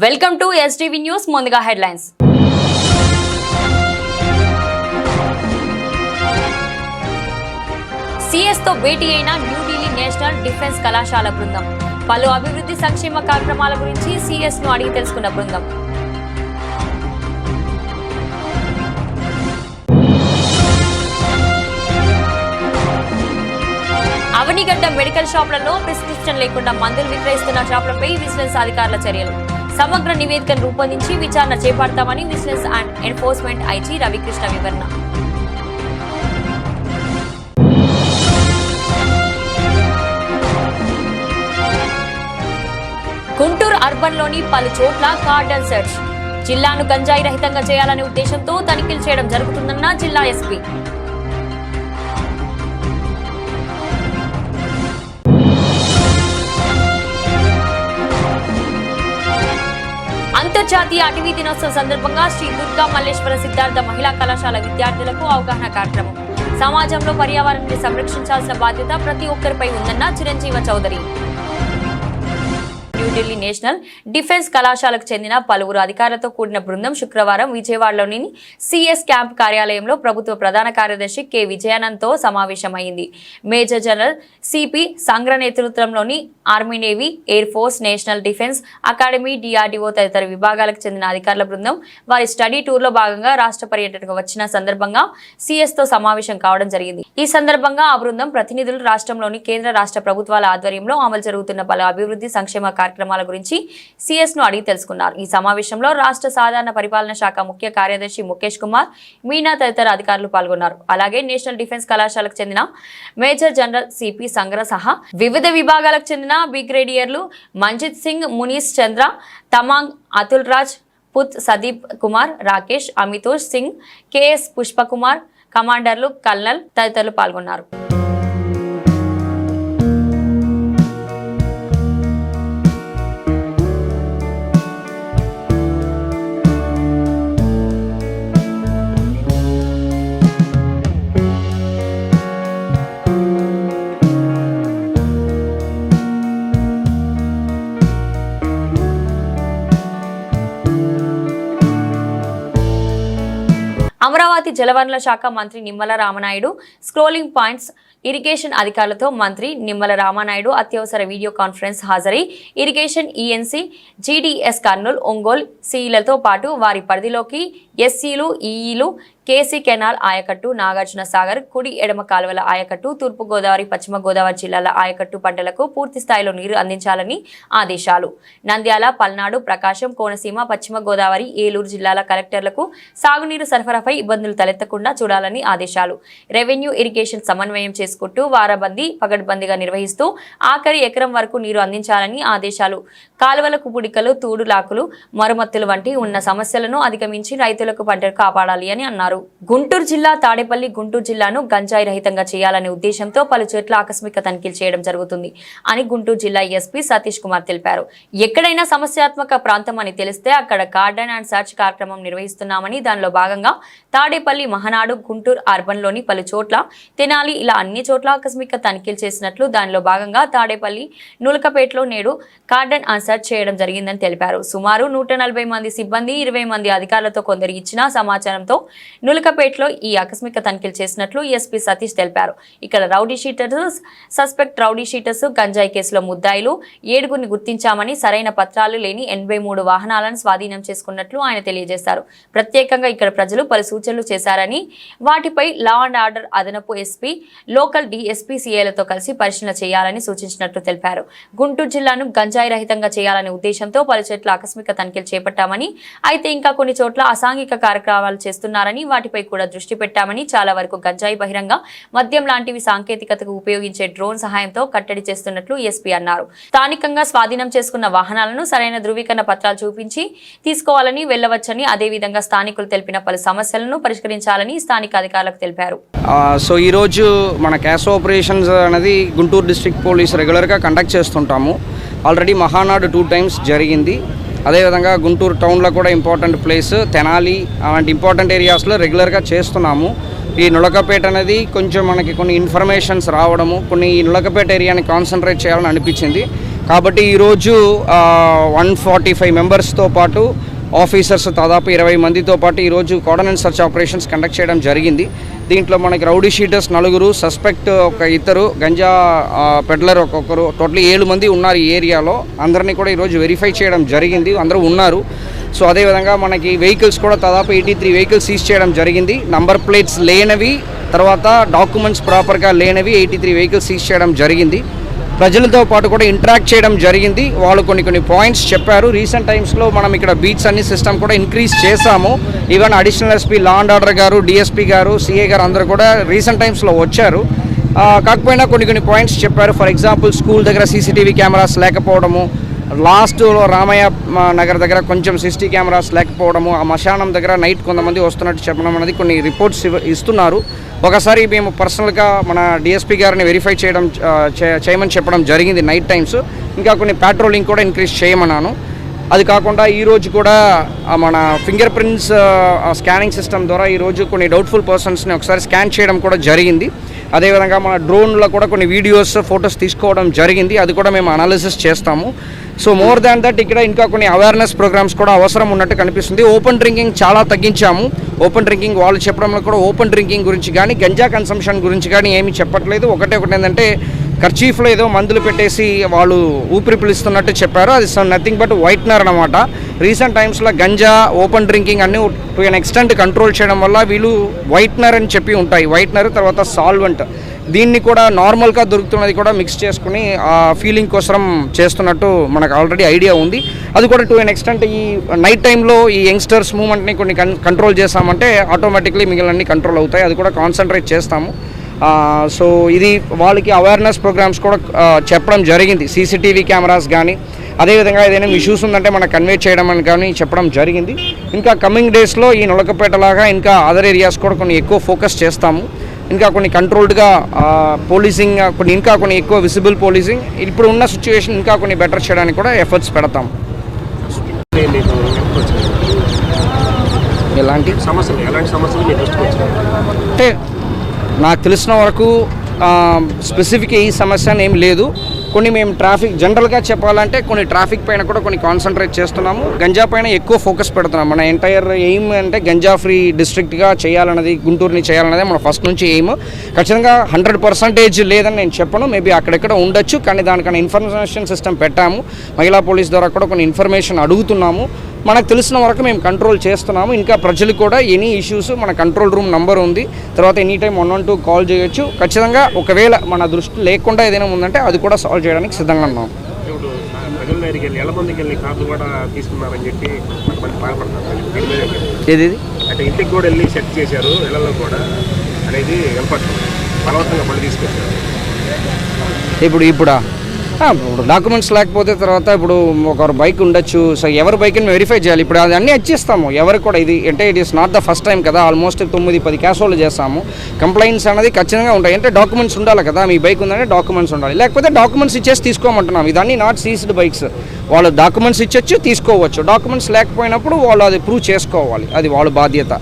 Welcome to STV news. ముందుగా headlines. CS తో భేటీ అయిన న్యూఢిల్లీ నేషనల్ డిఫెన్స్ కళాశాల బృందం. పలు అభివృద్ధి సంక్షేమ కార్యక్రమాల గురించి సిఎస్ ను అడిగి తెలుసుకున్న బృందం. అవనిగడ్డ మెడికల్ షాపులలో ప్రిస్క్రిప్షన్ లేకుండా మందులు విక్రయిస్తున్న షాపులపై విజిలెన్స్ అధికారుల చర్యలు. సమగ్ర నివేదికను రూపొందించి విచారణ చేపడతామని vigilance and enforcement IG Ravikrishna వివరణ. గుంటూరు అర్బన్లోని పలు చోట్ల కార్డన్ సెర్చ్. జిల్లాను గంజాయి రహితంగా చేయాలనే ఉద్దేశంతో తనిఖీలు చేయడం జరుగుతుందన్న జిల్లా ఎస్పీ. అంతర్జాతీయ అటవీ దినోత్సవం సందర్భంగా శ్రీ దుర్గా మల్లేశ్వర సిద్ధార్థ మహిళా కళాశాల విద్యార్థులకు అవగాహన కార్యక్రమం. సమాజంలో పర్యావరణాన్ని సంరక్షించాల్సిన బాధ్యత ప్రతి ఒక్కరిపై ఉందన్న చిరంజీవ చౌదరి. న్యూఢిల్లీ నేషనల్ డిఫెన్స్ కళాశాలకు చెందిన పలువురు అధికారులతో కూడిన బృందం శుక్రవారం విజయవాడలోని సిఎస్ క్యాంప్ కార్యాలయంలో ప్రభుత్వ ప్రధాన కార్యదర్శి కె విజయానంద్తో సమావేశమైంది. మేజర్ జనరల్ సిపి సంగ్ర నేతృత్వంలోని army, navy, air force, national defence academy, DRDO తదితర విభాగాలకు చెందిన అధికారుల బృందం వారి స్టడీ టూర్లో భాగంగా రాష్ట్ర పర్యటనకు వచ్చిన సందర్భంగా సిఎస్ తో సమావేశం కావడం జరిగింది. ఈ సందర్భంగా ఆ బృందం ప్రతినిధులు రాష్ట్రంలోని కేంద్ర రాష్ట్ర ప్రభుత్వాల ఆధ్వర్యంలో అమలు జరుగుతున్న పలు అభివృద్ధి సంక్షేమ కార్యక్రమాల గురించి సిఎస్ ను అడిగి తెలుసుకున్నారు. ఈ సమావేశంలో రాష్ట్ర సాధారణ పరిపాలన శాఖ ముఖ్య కార్యదర్శి ముఖేష్ కుమార్ మీనా తదితర అధికారులు పాల్గొన్నారు. అలాగే నేషనల్ డిఫెన్స్ కళాశాలకు చెందిన మేజర్ జనరల్ సిపి సంగ్ర సహా వివిధ విభాగాలకు చెందిన బ్రిగేడియర్లు మంజిత్ సింగ్, మునీష్ చంద్ర, తమాంగ్, అతుల్ రాజ్, పుత్, సదీప్ కుమార్, రాకేష్, అమితోష్ సింగ్, కెఎస్ పుష్పకుమార్, కమాండర్లు, కల్నల్ తదితరులు పాల్గొన్నారు. అమరావతి జలవనరుల శాఖ మంత్రి Nimmala Ramanaidu scrolling points irrigation అధికారులతో మంత్రి నిమ్మల రామనాయుడు అత్యవసర వీడియో కాన్ఫరెన్స్ హాజరై irrigation ENC, GDS Kurnool, Ongole సిఈలతో పాటు వారి పరిధిలోకి ఎస్సీలు, ఈఈలు, కేసీ కెనాల్ ఆయకట్టు, నాగార్జున సాగర్, కుడి ఎడమ కాలువల ఆయకట్టు, తూర్పు గోదావరి, పశ్చిమ గోదావరి జిల్లాల ఆయకట్టు పంటలకు పూర్తి స్థాయిలో నీరు అందించాలని ఆదేశాలు. నంద్యాల, పల్నాడు, ప్రకాశం, కోనసీమ, పశ్చిమ గోదావరి, ఏలూరు జిల్లాల కలెక్టర్లకు సాగునీరు సరఫరాపై ఇబ్బందులు తలెత్తకుండా చూడాలని ఆదేశాలు. రెవెన్యూ, ఇరిగేషన్ సమన్వయం చేసుకుంటూ వారబందీ, పగడ్బందీగా నిర్వహిస్తూ ఆఖరి ఎకరం వరకు నీరు అందించాలని ఆదేశాలు. కాలువలకు పుడికలు, తూడు లాకులు, మరమ్మతులు వంటి ఉన్న సమస్యలను అధిగమించి రైతులకు పంటలు కాపాడాలి అని అన్నారు. గుంటూరు జిల్లా తాడేపల్లి గుంటూరు జిల్లాను గంజాయి రహితంగా చేయాలనే ఉద్దేశంతో పలు చోట్ల ఆకస్మిక తనిఖీలు చేయడం జరుగుతుంది అని గుంటూరు జిల్లా ఎస్పీ సతీష్ కుమార్ తెలిపారు. ఎక్కడైనా సమస్యాత్మక ప్రాంతం అని తెలిస్తే అక్కడ కార్డన్ అండ్ సర్చ్ కార్యక్రమం నిర్వహిస్తున్నామని, దానిలో భాగంగా తాడేపల్లి, మహనాడు, గుంటూరు అర్బన్ లోని పలు చోట్ల, తెనాలి ఇలా అన్ని చోట్ల ఆకస్మిక తనిఖీలు చేసినట్లు, దానిలో భాగంగా తాడేపల్లి, నులకపేటలో నేడు కార్డన్ అండ్ సర్చ్ చేయడం జరిగిందని తెలిపారు. సుమారు 140 మంది సిబ్బంది, 20 మంది అధికారులతో కొందరు ఇచ్చిన సమాచారంతో నులకపేటలో ఈ ఆకస్మిక తనిఖీలు చేసినట్లు ఎస్పీ సతీష్ తెలిపారు. ఇక్కడ rowdy sheeters, suspect rowdy sheeters, గంజాయి కేసులో ముద్దాయిలు 7గురిని గుర్తించామని, సరైన పత్రాలు లేని 83 వాహనాలను స్వాధీనం చేసుకున్నట్లు ఆయన తెలియజేశారు. ప్రత్యేకంగా ఇక్కడ ప్రజలు పలు సూచనలు చేశారని, వాటిపై లా అండ్ ఆర్డర్ అదనపు ఎస్పీ, లోకల్ డీఎస్పీ, సీఐలతో కలిసి పరిశీలన చేయాలని సూచించినట్లు తెలిపారు. గుంటూరు జిల్లాను గంజాయి రహితంగా చేయాలనే ఉద్దేశంతో పలు చోట్ల ఆకస్మిక తనిఖీలు చేపట్టామని, అయితే ఇంకా కొన్ని చోట్ల అసాంఘిక కార్యక్రమాలు చేస్తున్నారని, వాటిపై కూడా దృష్టి పెట్టామని, చాలా వరకు గంజాయి, బహిరంగ మద్యం లాంటివి సాంకేతికతకు ఉపయోగించే డ్రోన్ సహాయంతో కట్టడి చేస్తున్నట్లు ఎస్పీ అన్నారు. స్థానికంగా స్వాధీనం చేసుకున్న వాహనాలను సరైన ధృవీకరణ పత్రాలు చూపించి తీసుకోవాలని, వెళ్లవచ్చని, అదేవిధంగా స్థానికులు తెలిపిన పలు సమస్యలను పరిష్కరించాలని స్థానిక అధికారులకు తెలిపారు. సో ఈరోజు మన క్యాష్ ఆపరేషన్స్ అనేది గుంటూరు డిస్ట్రిక్ట్ పోలీస్ రెగ్యులర్గా కండక్ట్ చేస్తుంటాము. ఆల్రెడీ మహానాడు 2 times జరిగింది. అదేవిధంగా గుంటూరు టౌన్లో కూడా ఇంపార్టెంట్ ప్లేస్ తెనాలి అలాంటి ఇంపార్టెంట్ ఏరియాస్లో రెగ్యులర్గా చేస్తున్నాము. ఈ నులకపేట అనేది కొంచెం మనకి కొన్ని ఇన్ఫర్మేషన్స్ రావడము, కొన్ని ఈ నులకపేట ఏరియాని కాన్సన్ట్రేట్ చేయాలని అనిపించింది. కాబట్టి ఈరోజు 145 మెంబర్స్తో పాటు ఆఫీసర్స్ దాదాపు 20 మందితో పాటు ఈరోజు కోఆర్డినేట్ సర్చ్ ఆపరేషన్స్ కండక్ట్ చేయడం జరిగింది. దీంట్లో మనకి రౌడీ షీటర్స్ 4, సస్పెక్ట్ ఒక 2, గంజా పెడ్లర్ ఒక్కొక్కరు, టోటల్ 7 మంది ఉన్నారు ఈ ఏరియాలో. అందరినీ కూడా ఈరోజు వెరిఫై చేయడం జరిగింది, అందరూ ఉన్నారు. సో అదేవిధంగా మనకి వెహికల్స్ కూడా దాదాపు 83 వెహికల్స్ సీజ్ చేయడం జరిగింది. నంబర్ ప్లేట్స్ లేనవి, తర్వాత డాక్యుమెంట్స్ ప్రాపర్గా లేనవి 83 వెహికల్స్ సీజ్ చేయడం జరిగింది. ప్రజలతో పాటు కూడా ఇంటరాక్ట్ చేయడం జరిగింది. వాళ్ళు కొన్ని పాయింట్స్ చెప్పారు. రీసెంట్ టైమ్స్లో మనం ఇక్కడ బీట్స్ అన్ని సిస్టమ్ కూడా ఇంక్రీజ్ చేశాము. Even additional SP, law and order గారు, డిఎస్పీ గారు, సిఏ గారు అందరూ కూడా రీసెంట్ టైమ్స్లో వచ్చారు. కాకపోయినా కొన్ని పాయింట్స్ చెప్పారు. ఫర్ ఎగ్జాంపుల్ స్కూల్ దగ్గర సీసీటీవీ కెమెరాస్ లేకపోవడము, లాస్ట్లో రామయ్య నగర్ దగ్గర కొంచెం సిసిటీ కెమెరాస్ లేకపోవడము, ఆ మశానం దగ్గర నైట్ కొంతమంది వస్తున్నట్టు చెప్పడం అనేది కొన్ని రిపోర్ట్స్ ఇస్తున్నారు. ఒకసారి మేము పర్సనల్గా మన డిఎస్పీ గారిని వెరిఫై చేయమని చెప్పడం జరిగింది నైట్ టైమ్స్. ఇంకా కొన్ని ప్యాట్రోలింగ్ కూడా ఇంక్రీజ్ చేయమన్నాను. అది కాకుండా ఈరోజు కూడా మన ఫింగర్ ప్రింట్స్ స్కానింగ్ సిస్టమ్ ద్వారా ఈరోజు కొన్ని డౌట్ఫుల్ పర్సన్స్ని ఒకసారి స్కాన్ చేయడం కూడా జరిగింది. అదేవిధంగా మన డ్రోన్లో కూడా కొన్ని వీడియోస్, ఫొటోస్ తీసుకోవడం జరిగింది. అది కూడా మేము అనాలిసిస్ చేస్తాము. సో మోర్ దాన్ దట్ ఇక్కడ ఇంకా కొన్ని అవేర్నెస్ ప్రోగ్రామ్స్ కూడా అవసరం ఉన్నట్టు కనిపిస్తుంది. ఓపెన్ డ్రింకింగ్ చాలా తగ్గించాము. ఓపెన్ డ్రింకింగ్ వాళ్ళు చెప్పడంలో కూడా ఓపెన్ డ్రింకింగ్ గురించి కానీ, గంజా కన్సంప్షన్ గురించి కానీ ఏమీ చెప్పట్లేదు. ఒకటి ఏంటంటే కర్చీఫ్లో ఏదో మందులు పెట్టేసి వాళ్ళు ఊపిరి పిలుస్తున్నట్టు చెప్పారు. అది నథింగ్ బట్ వైట్నర్ అనమాట. రీసెంట్ టైమ్స్లో గంజా, ఓపెన్ డ్రింకింగ్ అన్నీ టు ఎన్ ఎక్స్టెంట్ కంట్రోల్ చేయడం వల్ల వీళ్ళు వైట్నర్ అని చెప్పి ఉంటాయి. వైట్నర్ తర్వాత సాల్వెంట్, దీన్ని కూడా నార్మల్గా దొరుకుతున్నది కూడా మిక్స్ చేసుకుని ఆ ఫీలింగ్ కోసం చేస్తున్నట్టు మనకు ఆల్రెడీ ఐడియా ఉంది. అది కూడా టు ఎన్ ఎక్స్టెంట్ ఈ నైట్ టైంలో ఈ యంగ్స్టర్స్ మూవ్మెంట్ని కొన్ని కంట్రోల్ చేస్తామంటే ఆటోమేటిక్లీ మిగిలినన్ని కంట్రోల్ అవుతాయి. అది కూడా కాన్సన్ట్రేట్ చేస్తాము. సో ఇది వాళ్ళకి అవేర్నెస్ ప్రోగ్రామ్స్ కూడా చెప్పడం జరిగింది. సీసీటీవీ కెమెరాస్ కానీ, అదేవిధంగా ఏదైనా ఇష్యూస్ ఉందంటే మనకు కన్వే చేయడం అని కానీ చెప్పడం జరిగింది. ఇంకా కమింగ్ డేస్లో ఈ నొలకపేట లాగా ఇంకా అదర్ ఏరియాస్ కూడా కొన్ని ఎక్కువ ఫోకస్ చేస్తాము. ఇంకా కొన్ని కంట్రోల్డ్గా పోలీసింగ్, ఇంకా కొన్ని ఎక్కువ విజిబుల్ పోలీసింగ్, ఇప్పుడు ఉన్న సిచ్యువేషన్ ఇంకా కొన్ని బెటర్ చేయడానికి కూడా ఎఫర్ట్స్ పెడతాం. ఎలాంటి సమస్యలు అంటే నాకు తెలిసిన వరకు స్పెసిఫిక్ ఈ సమస్య ఏం లేదు. కొన్ని మేము ట్రాఫిక్ జనరల్గా చెప్పాలంటే కొన్ని ట్రాఫిక్ పైన కూడా కొన్ని కాన్సన్ట్రేట్ చేస్తున్నాము. గంజా పైన ఎక్కువ ఫోకస్ పెడుతున్నాం. మన ఎంటైర్ ఎయిమ్ అంటే గంజా ఫ్రీ డిస్ట్రిక్ట్గా చేయాలన్నది, గుంటూరుని చేయాలన్నది మన ఫస్ట్ నుంచి ఎయిమ్. ఖచ్చితంగా 100% లేదని నేను చెప్పను. మేబీ అక్కడెక్కడ ఉండొచ్చు, కానీ దానికన్నా ఇన్ఫర్మేషన్ సిస్టమ్ పెట్టాము. మహిళా పోలీస్ ద్వారా కూడా కొన్ని ఇన్ఫర్మేషన్ అడుగుతున్నాము. మనకు తెలిసిన వరకు మేము కంట్రోల్ చేస్తున్నాము. ఇంకా ప్రజలు కూడా ఎనీ ఇష్యూస్ మన కంట్రోల్ రూమ్ నంబర్ ఉంది, తర్వాత ఎనీ టైం 112 కాల్ చేయొచ్చు. ఖచ్చితంగా ఒకవేళ మన దృష్టి లేకుండా ఏదైనా ఉందంటే అది కూడా సాల్వ్ చేయడానికి సిద్ధంగా ఉన్నాం. ఏది అంటే ఇంటికి కూడా వెళ్ళి సెట్ చేశారు, ఇళ్లలో కూడా అనేది బలవంతంగా పళ్ళు తీసుకొచ్చారు. ఇప్పుడు డాక్యుమెంట్స్ లేకపోతే తర్వాత ఇప్పుడు ఒకరు బైక్ ఉండొచ్చు. సో ఎవరి బైక్ని వెరిఫై చేయాలి. ఇప్పుడు అది అన్నీ వచ్చేస్తాము ఎవరికి కూడా. ఇది అంటే it is not the first time కదా. ఆల్మోస్ట్ 9-10 కేసులు చేస్తాము. కంప్లైంట్స్ అనేది ఖచ్చితంగా ఉంటాయి. అంటే డాక్యుమెంట్స్ ఉండాలి కదా. మీ బైక్ ఉందంటే డాక్యుమెంట్స్ ఉండాలి, లేకపోతే డాక్యుమెంట్స్ ఇచ్చేసి తీసుకోమంటున్నాం. ఇదన్నీ నాట్ సీజ్డ్ బైక్స్. వాళ్ళు డాక్యుమెంట్స్ ఇచ్చొచ్చు, తీసుకోవచ్చు. డాక్యుమెంట్స్ లేకపోయినప్పుడు వాళ్ళు అది ప్రూవ్ చేసుకోవాలి. అది వాళ్ళ బాధ్యత.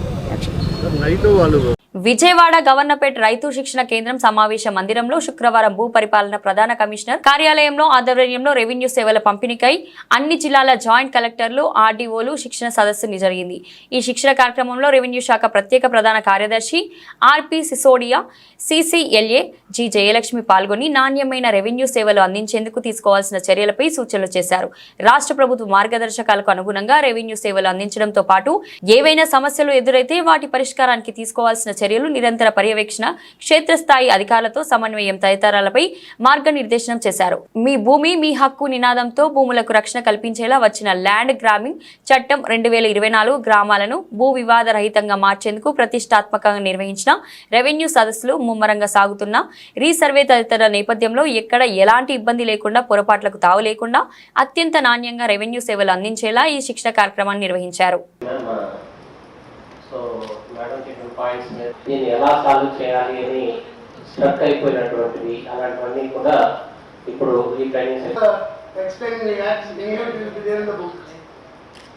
విజయవాడ గవర్నపేట్ రైతు శిక్షణ కేంద్రం సమావేశ మందిరంలో శుక్రవారం భూ పరిపాలన ప్రధాన కమిషనర్ కార్యాలయంలో ఆధ్వర్యంలో రెవెన్యూ సేవల పంపిణీకై అన్ని జిల్లాల జాయింట్ కలెక్టర్లు, ఆర్డీఓలు శిక్షణ సదస్సు జరిగింది. ఈ శిక్షణ కార్యక్రమంలో రెవెన్యూ శాఖ ప్రత్యేక ప్రధాన కార్యదర్శి ఆర్పి సిసోడియా, సిసిఎల్ఏ జి జయలక్ష్మి పాల్గొని నాణ్యమైన రెవెన్యూ సేవలు అందించేందుకు తీసుకోవాల్సిన చర్యలపై సూచనలు చేశారు. రాష్ట్ర ప్రభుత్వ మార్గదర్శకాలకు అనుగుణంగా రెవెన్యూ సేవలు అందించడంతో పాటు ఏవైనా సమస్యలు ఎదురైతే వాటి పరిష్కారానికి తీసుకోవాల్సిన చర్యలు, నిరంతర పర్యవేక్షణ, క్షేత్రస్థాయి అధికారులతో సమన్వయం తదితరాలపై మార్గనిర్దేశనం చేశారు. మీ భూమి మీ హక్కు నినాదంతో భూములకు రక్షణ కల్పించేలా వచ్చిన ల్యాండ్ గ్రాబింగ్ చట్టం 2024 గ్రామాలను భూ వివాద రహితంగా మార్చేందుకు ప్రతిష్టాత్మకంగా నిర్వహించిన రెవెన్యూ సదస్సులు ముమ్మరంగా సాగుతున్న రీసర్వే తదితర నేపథ్యంలో ఎక్కడ ఎలాంటి ఇబ్బంది లేకుండా, పొరపాట్లకు తావు లేకుండా అత్యంత నాణ్యంగా రెవెన్యూ సేవలు అందించేలా ఈ శిక్షణ కార్యక్రమాన్ని నిర్వహించారు. దీన్ని ఎలా సాల్వ్ చేయాలి అని స్ట్రక్ అయిపోయినటువంటివి అలాంటివన్నీ కూడా ఇప్పుడు ఈ training explaining the acts English will be there in the book.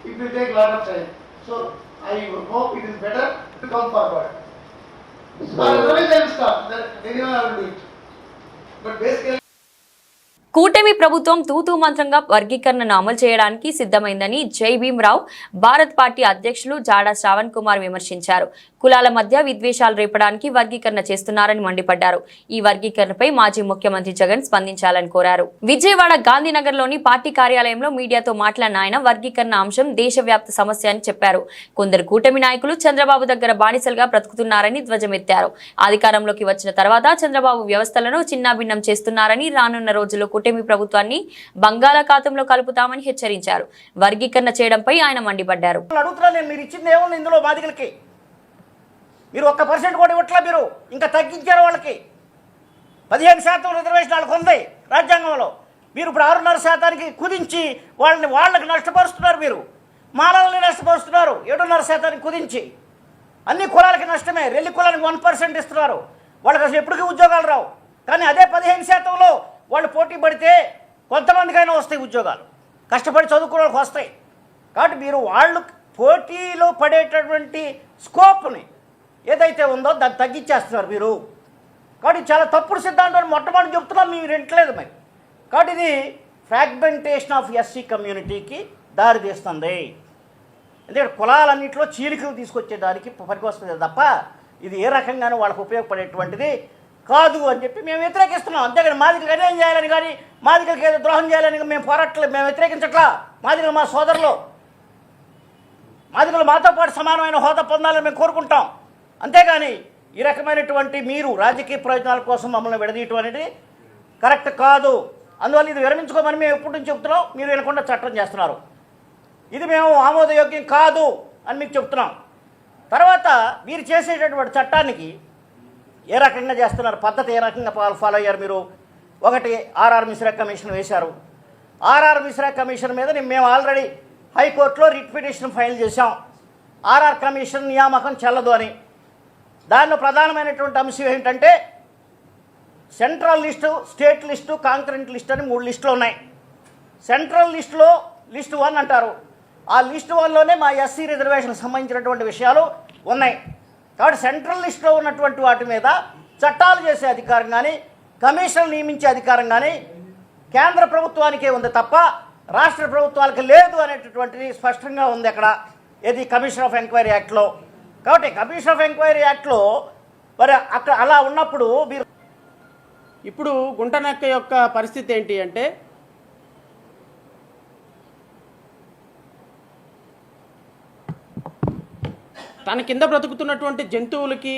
It will take lot of time. So I hope it is better to come forward. Otherwise I will stop. Then anyway I will do it. But basically కూటమి ప్రభుత్వం తూతూ మంత్రంగా వర్గీకరణను అమలు చేయడానికి సిద్ధమైందని జై Bhimrao Bharat party అధ్యక్షులు జాడా శ్రావణ్ కుమార్ విమర్శించారు. కులాల మధ్య విద్వేషాలు రేపడానికి వర్గీకరణ చేస్తున్నారని మండిపడ్డారు. ఈ వర్గీకరణపై మాజీ ముఖ్యమంత్రి జగన్ స్పందించాలని కోరారు. విజయవాడ గాంధీనగర్లోని పార్టీ కార్యాలయంలో మీడియాతో మాట్లాడిన ఆయన వర్గీకరణ అంశం దేశవ్యాప్త సమస్య అని చెప్పారు. కొందరు కూటమి నాయకులు చంద్రబాబు దగ్గర బానిసలుగా బ్రతుకుతున్నారని ధ్వజమెత్తారు. అధికారంలోకి వచ్చిన తర్వాత చంద్రబాబు వ్యవస్థలను చిన్నాభిన్నం చేస్తున్నారని, రానున్న రోజుల్లో కూటమి ప్రభుత్వాన్ని బంగాళాఖాతంలో కలుపుతామని హెచ్చరించారు. వర్గీకరణ చేయడంపై ఆయన మండిపడ్డారు. మీరు 1% కూడా ఇవ్వట్లా, మీరు ఇంకా తగ్గించారు. వాళ్ళకి 15% రిజర్వేషన్ వాళ్ళకి ఉంది రాజ్యాంగంలో. మీరు ఇప్పుడు 6.5% కుదించి వాళ్ళకి నష్టపరుస్తున్నారు. మీరు మాలల్ని నష్టపరుస్తున్నారు 7.5% కుదించి. అన్ని కులాలకి నష్టమే. రెల్లి కులానికి 1% ఇస్తున్నారు. వాళ్ళకి అసలు ఎప్పటికీ ఉద్యోగాలు రావు. కానీ అదే 15%లో వాళ్ళు పోటీ పడితే కొంతమందికైనా వస్తాయి ఉద్యోగాలు. కష్టపడి చదువుకునే వాళ్ళకి వస్తాయి. కాబట్టి మీరు వాళ్ళు పోటీలో పడేటటువంటి స్కోప్ని ఏదైతే ఉందో దాన్ని తగ్గించేస్తున్నారు మీరు. కాబట్టి చాలా తప్పుడు సిద్ధాంతాన్ని మొట్టమొదటి చెప్తున్నాం, మీరు వింటలేదు మరి. కాబట్టి ఇది ఫ్రాగ్మెంటేషన్ ఆఫ్ ఎస్సీ కమ్యూనిటీకి దారితీస్తుంది. ఎందుకంటే కులాలన్నింటిలో చీలికలు తీసుకొచ్చేదానికి పనికొస్తుంది తప్ప ఇది ఏ రకంగానూ వాళ్ళకు ఉపయోగపడేటువంటిది కాదు అని చెప్పి మేము వ్యతిరేకిస్తున్నాం. అంతేగాని మాదిగలకు అన్యాయం చేయాలని కానీ మాదిగలకు ఏదో ద్రోహం చేయాలని మేము పోరాటలేదు, మేము వ్యతిరేకించట్లా. మాదిగలు మా సోదరులు, మాదిగలు మాతో పాటు సమానమైన హోదా పొందాలని మేము కోరుకుంటాం. అంతేగాని ఈ రకమైనటువంటి మీరు రాజకీయ ప్రయోజనాల కోసం మమ్మల్ని విడదీయటం అనేది కరెక్ట్ కాదు. అందువల్ల ఇది విరమించుకోమని మేము ఎప్పటి నుంచి చెప్తున్నాం, మీరు వినకుండా చట్టం చేస్తున్నారు. ఇది మేము ఆమోదయోగ్యం కాదు అని మీకు చెప్తున్నాం. తర్వాత మీరు చేసేటటువంటి చట్టానికి ఏ రకంగా చేస్తున్నారు, పద్ధతి ఏ రకంగా ఫాలో అయ్యారు మీరు. ఒకటి ఆర్ఆర్ మిశ్రా కమిషన్ వేశారు. ఆర్ఆర్ మిశ్రా కమిషన్ మీద మేము ఆల్రెడీ హైకోర్టులో రిట్ పిటిషన్ ఫైల్ చేశాం. ఆర్ఆర్ కమిషన్ నియామకం చెల్లదు అని. దానిలో ప్రధానమైనటువంటి అంశం ఏంటంటే central list, state list, concurrent list అని 3 లిస్టులు ఉన్నాయి. సెంట్రల్ లిస్టులో లిస్ట్ 1 అంటారు. ఆ లిస్ట్ 1లోనే మా ఎస్సీ రిజర్వేషన్కి సంబంధించినటువంటి విషయాలు ఉన్నాయి. కాబట్టి సెంట్రల్ లిస్టులో ఉన్నటువంటి వాటి మీద చట్టాలు చేసే అధికారం కానీ కమిషన్ నియమించే అధికారం కానీ కేంద్ర ప్రభుత్వానికే ఉంది తప్ప రాష్ట్ర ప్రభుత్వాలకు లేదు అనేటటువంటిది స్పష్టంగా ఉంది అక్కడ, ఏది కమిషన్ ఆఫ్ ఎంక్వైరీ యాక్ట్లో. కాబట్టి కమిషన్ ఆఫ్ ఎంక్వైరీ యాక్ట్లో మరి అక్కడ అలా ఉన్నప్పుడు మీరు ఇప్పుడు గుంటనక్క యొక్క పరిస్థితి ఏంటి అంటే తన కింద బ్రతుకుతున్నటువంటి జంతువులకి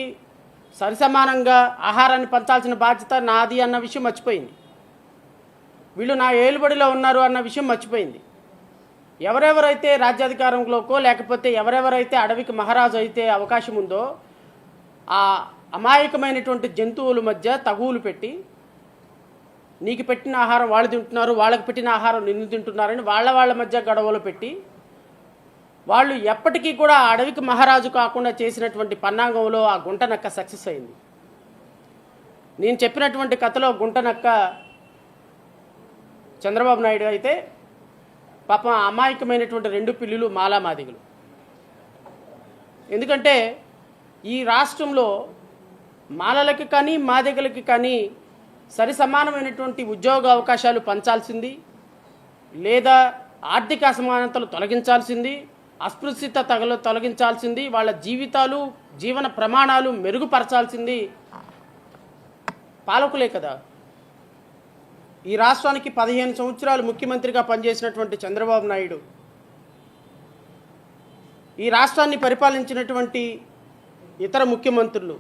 సరిసమానంగా ఆహారాన్ని పంచాల్సిన బాధ్యత నాది అన్న విషయం మర్చిపోయింది. వీళ్ళు నా ఏలుబడిలో ఉన్నారు అన్న విషయం మర్చిపోయింది. ఎవరెవరైతే రాజ్యాధికారంలోకో లేకపోతే ఎవరెవరైతే అడవికి మహారాజు అయితే అవకాశం ఉందో ఆ అమాయకమైనటువంటి జంతువుల మధ్య తగువులు పెట్టి నీకు పెట్టిన ఆహారం వాళ్ళు తింటున్నారు, వాళ్ళకి పెట్టిన ఆహారం నిన్ను తింటున్నారని వాళ్ళ మధ్య గొడవలు పెట్టి వాళ్ళు ఎప్పటికీ కూడా అడవికి మహారాజు కాకుండా చేసినటువంటి పన్నాగంలో ఆ గుంటనక్క సక్సెస్ అయింది. నేను చెప్పినటువంటి కథలో గుంటనక్క చంద్రబాబు నాయుడు అయితే పాపం అమాయకమైనటువంటి 2 పిల్లులు మాలామాదిగలు. ఎందుకంటే ఈ రాష్ట్రంలో మాలలకి కానీ మాదిగలకి కానీ సరి సమానమైనటువంటి ఉద్యోగ అవకాశాలు పంచాల్సింది, లేదా ఆర్థిక అసమానతలు తొలగించాల్సింది, అస్పృశ్యత తొలగించాల్సింది, వాళ్ళ జీవితాలు జీవన ప్రమాణాలు మెరుగుపరచాల్సింది పాలకులే కదా. ఈ రాష్ట్రానికి 15 సంవత్సరాలు ముఖ్యమంత్రిగా పనిచేసినటువంటి చంద్రబాబు నాయుడు ఈ రాష్ట్రాన్ని పరిపాలించినటువంటి ఇతర ముఖ్యమంత్రులు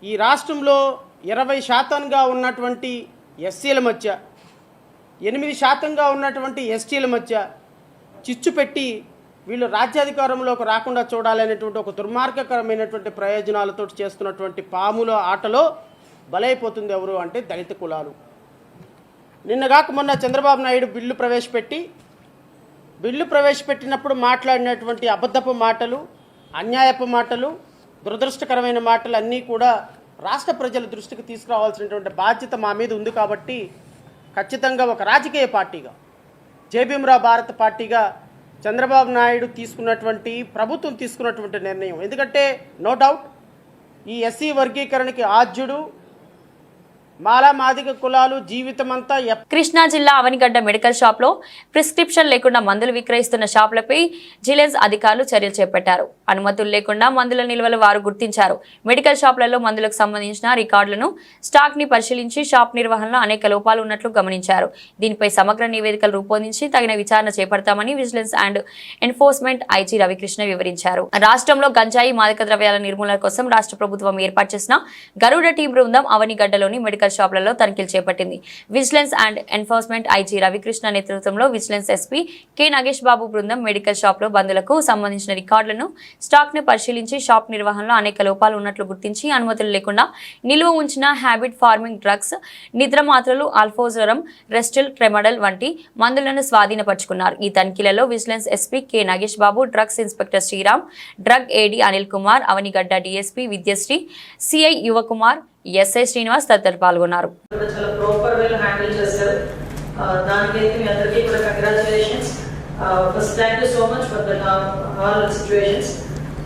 ఈ రాష్ట్రంలో 20% ఉన్నటువంటి ఎస్సీల మధ్య 8% ఉన్నటువంటి ఎస్టీల మధ్య చిచ్చు పెట్టి వీళ్ళు రాజ్యాధికారంలోకి రాకుండా చూడాలనేటువంటి ఒక దుర్మార్గకరమైనటువంటి ప్రయోజనాలతో చేస్తున్నటువంటి పాముల ఆటలో బలైపోతుంది ఎవరు అంటే దళిత కులాలు. నిన్నగాక మొన్న చంద్రబాబు నాయుడు బిల్లు ప్రవేశపెట్టినప్పుడు మాట్లాడినటువంటి అబద్ధపు మాటలు, అన్యాయపు మాటలు, దురదృష్టకరమైన మాటలు అన్నీ కూడా రాష్ట్ర ప్రజల దృష్టికి తీసుకురావాల్సినటువంటి బాధ్యత మా మీద ఉంది. కాబట్టి ఖచ్చితంగా ఒక రాజకీయ పార్టీగా జై భీమ్రావ్ భారత్ పార్టీగా చంద్రబాబు నాయుడు ప్రభుత్వం తీసుకున్నటువంటి నిర్ణయం, ఎందుకంటే నో డౌట్ ఈ ఎస్సీ వర్గీకరణకి ఆద్యుడు మాలా మాదిగ కులాలు జీవితం అంతా కృష్ణా జిల్లా అవనిగడ్డ మెడికల్ షాప్లో ప్రిస్క్రిప్షన్ లేకుండా మందులు విక్రయిస్తున్న షాపులపై జిలెన్స్ అధికారులు చర్యలు చేపట్టారు. అనుమతులు లేకుండా మందుల నిల్వలు వారు గుర్తించారు. మెడికల్ షాపులలో మందులకు సంబంధించిన రికార్డులను, స్టాక్ ని పరిశీలించి షాప్ నిర్వహణలో అనేక లోపాలు ఉన్నట్లు గమనించారు. దీనిపై సమగ్ర నివేదికలు రూపొందించి తగిన విచారణ చేపడతామని vigilance and enforcement IG Ravikrishna వివరించారు. రాష్ట్రంలో గంజాయి, మాదక ద్రవ్యాల నిర్మూలన కోసం రాష్ట్ర ప్రభుత్వం ఏర్పాటు చేసిన గరుడ టీం బృందం అవనిగడ్డలోని మెడికల్ షాపులలో తనిఖీలు చేపట్టింది. Vigilance and enforcement IG Ravikrishna నేతృత్వంలో విజిలెన్స్ ఎస్పీ కె నాగేష్ బాబు బృందం మెడికల్ షాప్లో బందులకు సంబంధించిన రికార్డులను, స్టాక్ ని పరిశీలించి షాప్ నిర్వహణలో అనేక లోపాలు ఉన్నట్లు గుర్తించి అనుమతులు లేకుండా నిల్వ ఉంచిన హ్యాబిట్ ఫార్మింగ్ డ్రగ్స్, నిద్ర మాత్రలు, ఆల్ఫోజరం, రెస్టిల్, ట్రెమడల్ వంటి మందులను స్వాధీనపరుచుకున్నారు. ఈ తనిఖీలలో vigilance SP K Nagesh Babu, drugs inspector Sriram, drug AD Anil Kumar, Avanigadda DSP Vidyasri, CI Yuvakumar, SI Srinivas తదితరులు పాల్గొన్నారు. చాలా ప్రాపర్ వేలో హ్యాండిల్ చేశారు. దానికైతే మీ అందరికీ కూడా congratulations. First thank you so much for that all situations.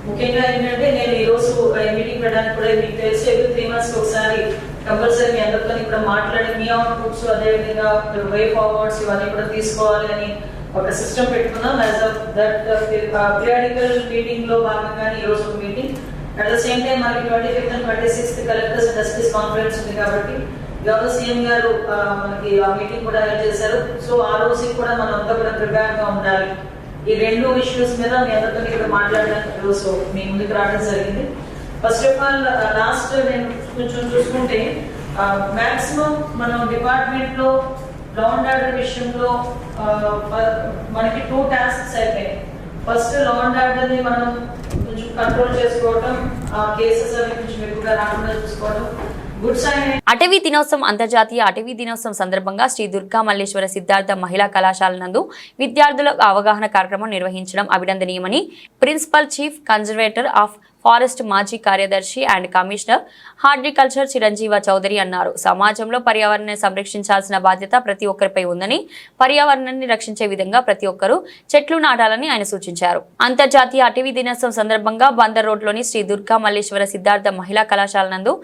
ముఖ్యంగా ఏంటంటే నేను ఈరోజు మీటింగ్ పెట్టడానికి కూడా మీకు తెలిసి ఎవ్రీ 3 months ఒకసారి కంపల్సరీ మీ అందరితో ఇక్కడ మాట్లాడి మీ అవుట్పుట్స్, అదేవిధంగా వే ఫార్వర్డ్స్ ఇవన్నీ కూడా తీసుకోవాలి అని ఒక సిస్టమ్ పెట్టుకున్నాం. As of that periodical meeting లో భాగంగానే ఈరోజు ఒక meeting. At the same time మనకి 25th and 26th collectors and SP's conference ఉంది కాబట్టి గవర్నర్ సీఎం గారు మనకి ఆ మీటింగ్ కూడా అరేంజ్ చేశారు. సో ఆ రోజుకి కూడా మనం అంతా కూడా ప్రిపేర్ గా ఉండాలి. ఈ 2 ఇష్యూస్ మీద మీ అందరితో ఇక్కడ మాట్లాడడానికి రోజు మీ ముందుకు రావడం జరిగింది. ఫస్ట్ ఆఫ్ ఆల్ లాస్ట్ నేను కొంచెం చూసుకుంటే మాక్సిమం మనం డిపార్ట్మెంట్ లో లా అండ్ ఆర్డర్ విషయంలో మనకి 2 tasks అయిపోయాయి. ఫస్ట్ లా అండ్ ఆర్డర్ ని మనం కొంచెం కంట్రోల్ చేసుకోవడం, కేసెస్ అవి కొంచెం ఎక్కువగా రాకుండా చూసుకోవడం. అటవీ దినోత్సవం అంతర్జాతీయ అటవీ దినోత్సవం సందర్భంగా శ్రీ దుర్గా మల్లేశ్వర సిద్ధార్థ మహిళా కళాశాల నందు విద్యార్థులకు అవగాహన కార్యక్రమం నిర్వహించడం అభినందనీయమని principal chief conservator of forest మాజీ కార్యదర్శి and commissioner horticulture Chiranjeeva Chowdary అన్నారు. సమాజంలో పర్యావరణాన్ని సంరక్షించాల్సిన బాధ్యత ప్రతి ఒక్కరిపై ఉందని, పర్యావరణాన్ని రక్షించే విధంగా ప్రతి ఒక్కరూ చెట్లు నాటాలని ఆయన సూచించారు. అంతర్జాతీయ అటవీ దినోత్సవం సందర్భంగా బందర్ రోడ్లోని శ్రీ దుర్గా మల్లేశ్వర సిద్ధార్థ మహిళా కళాశాల నందు